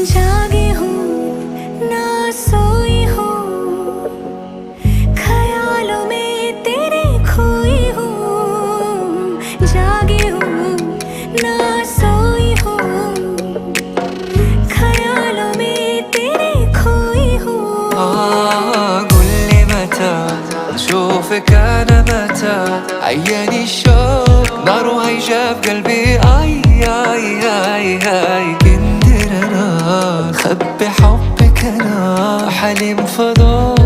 जागी हूँ ना सोई हूँ, ख्यालों में तेरे खोई हूँ। जागी हूँ ना सोई हूँ, ख्यालों में तेरे खोई हूँ। قولي متى أشوفك أنا، متى عياني الشوق نار هيجا في قلبي. آي آي آي آي كندر أنا خبي حبك أنا حليم فضول.